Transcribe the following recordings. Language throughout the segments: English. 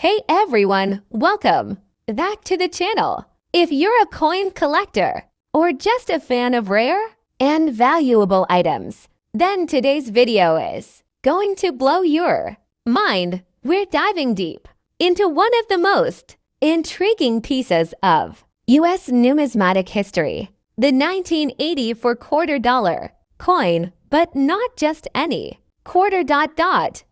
Hey everyone, welcome back to the channel. If you're a coin collector or just a fan of rare and valuable items, then today's video is going to blow your mind. We're diving deep into one of the most intriguing pieces of U.S. numismatic history, the 1980 for quarter dollar coin, but not just any quarter.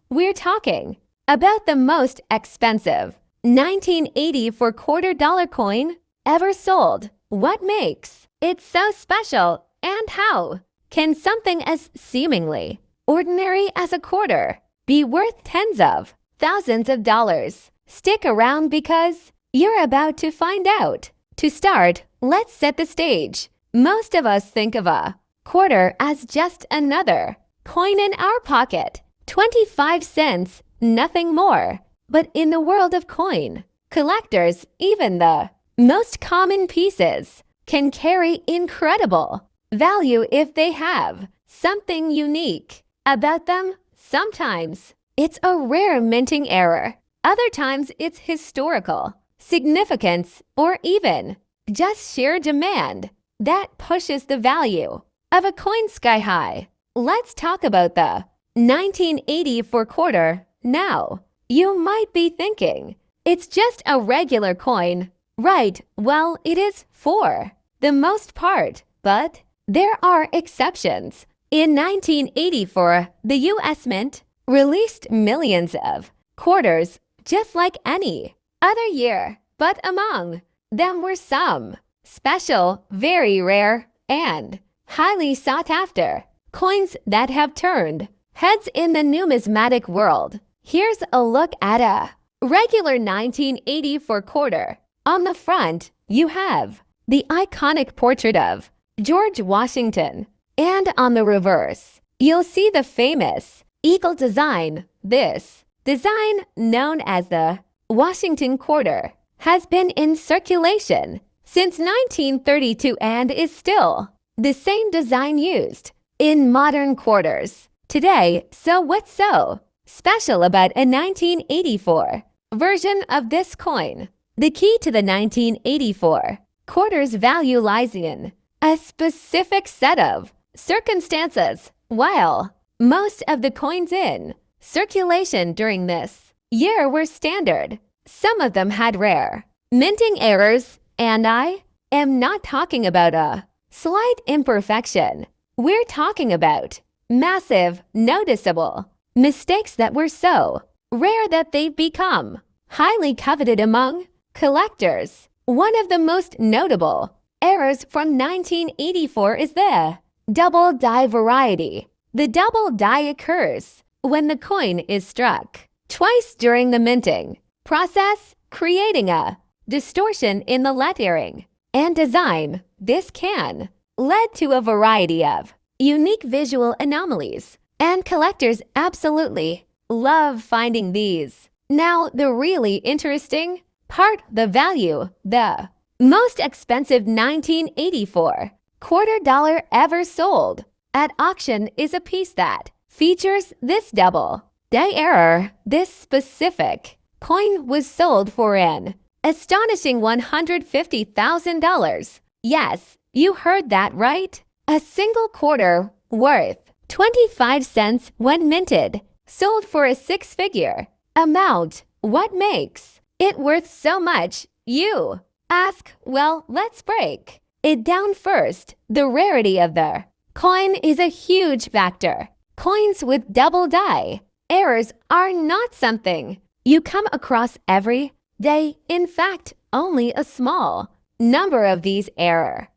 We're talking about the most expensive 1980 for quarter dollar coin ever sold. What makes it so special, and how can something as seemingly ordinary as a quarter be worth tens of thousands of dollars? Stick around because you're about to find out. To start, let's set the stage. Most of us think of a quarter as just another coin in our pocket, 25 cents, nothing more. But in the world of coin collectors, even the most common pieces can carry incredible value if they have something unique about them. Sometimes it's a rare minting error, other times it's historical significance, or even just sheer demand that pushes the value of a coin sky high. Let's talk about the 1980 for quarter. Now, you might be thinking, it's just a regular coin, right? Well, it is for the most part, but there are exceptions. In 1984, the U.S. Mint released millions of quarters just like any other year, but among them were some special, very rare, and highly sought after coins that have turned heads in the numismatic world. Here's a look at a regular 1980 for quarter. On the front, you have the iconic portrait of George Washington, and on the reverse, you'll see the famous eagle design. This design, known as the Washington quarter, has been in circulation since 1932 and is still the same design used in modern quarters today. So what's so special about a 1984 version of this coin? The key to the 1984 quarter's value lies in a specific set of circumstances. While most of the coins in circulation during this year were standard, some of them had rare minting errors, and I am not talking about a slight imperfection. We're talking about massive, noticeable mistakes that were so rare that they've become highly coveted among collectors. One of the most notable errors from 1984 is the double die variety. The double die occurs when the coin is struck twice during the minting process, creating a distortion in the lettering and design. This can lead to a variety of unique visual anomalies, and collectors absolutely love finding these. Now, the really interesting part, the value. The most expensive 1984 quarter dollar ever sold at auction is a piece that features this double die error. This specific coin was sold for an astonishing $150,000. Yes, you heard that right. A single quarter worth 25 cents when minted, sold for a six-figure amount. What makes it worth so much, you ask? Well, let's break it down first. The rarity of the coin is a huge factor. Coins with double die errors are not something you come across every day. In fact, only a small number of these error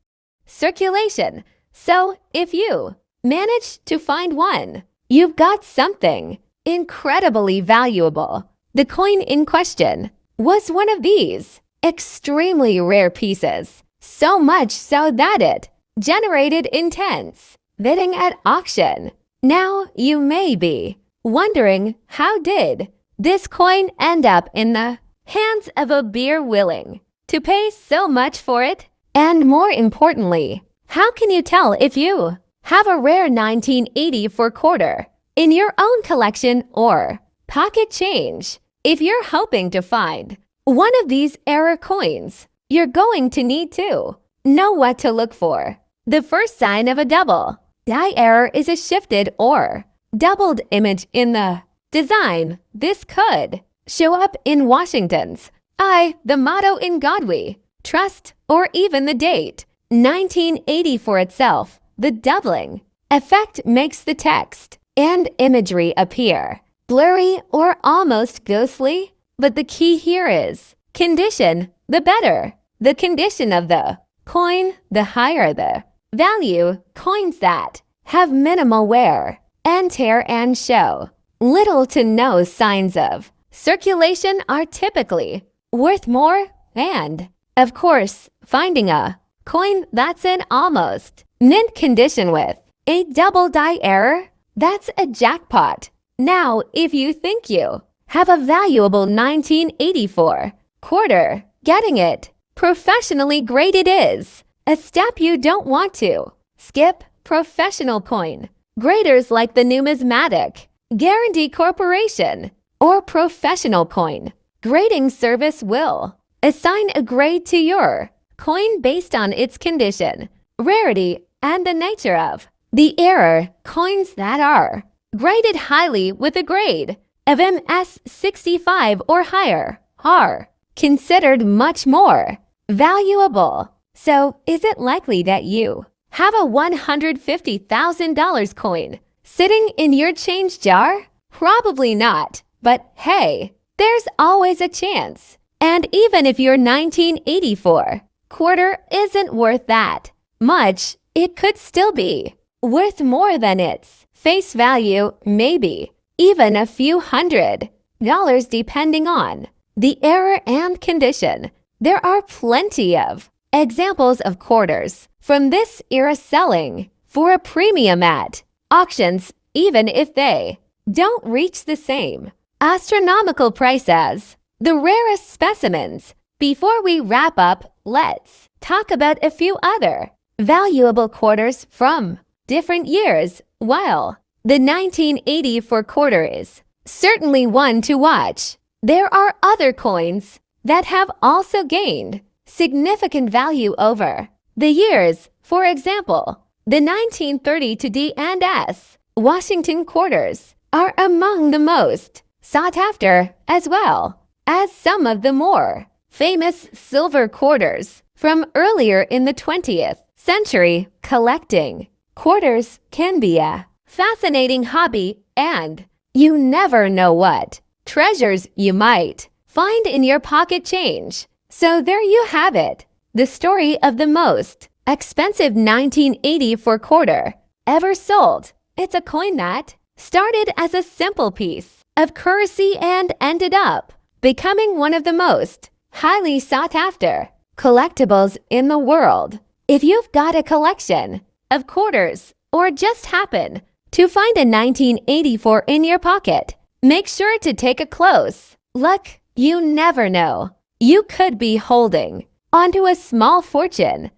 circulation. So if you manage to find one, you've got something incredibly valuable. The coin in question was one of these extremely rare pieces, so much so that it generated intense bidding at auction. Now, you may be wondering, how did this coin end up in the hands of a beer willing to pay so much for it? And more importantly, how can you tell if you have a rare 1980 for quarter in your own collection or pocket change? If you're hoping to find one of these error coins, you're going to need to know what to look for. The first sign of a double die error is a shifted or doubled image in the design. This could show up in Washington's the motto in God we trust, or even the date 1984 itself. The doubling effect makes the text and imagery appear blurry or almost ghostly, but the key here is condition. The better the condition of the coin, the higher the value. Coins that have minimal wear and tear and show little to no signs of circulation are typically worth more. And, of course, finding a coin that's in almost mint condition with a double die error, that's a jackpot. Now, if you think you have a valuable 1984 quarter, getting it professionally graded is a step you don't want to skip. Professional coin graders like the Numismatic Guarantee Corporation or Professional Coin Grading Service will assign a grade to your coin based on its condition, rarity, and the nature of the error. Coins that are graded highly with a grade of MS65 or higher are considered much more valuable. So, is it likely that you have a $150,000 coin sitting in your change jar? Probably not, but hey, there's always a chance. And even if your 1984 quarter isn't worth that much, it could still be worth more than its face value, maybe even a few $100 depending on the error and condition. There are plenty of examples of quarters from this era selling for a premium at auctions, even if they don't reach the same astronomical price as the rarest specimens. Before we wrap up, let's talk about a few other valuable quarters from different years. While the 1984 quarter is certainly one to watch, there are other coins that have also gained significant value over the years. For example, the 1930 to D&S Washington quarters are among the most sought after, as well as some of the more famous silver quarters from earlier in the 20th century. Collecting quarters can be a fascinating hobby, and you never know what treasures you might find in your pocket change. So there you have it, the story of the most expensive 1984 quarter ever sold. It's a coin that started as a simple piece of currency and ended up becoming one of the most highly sought after collectibles in the world. If you've got a collection of quarters or just happen to find a 1984 in your pocket, make sure to take a close look. You never know, you could be holding onto a small fortune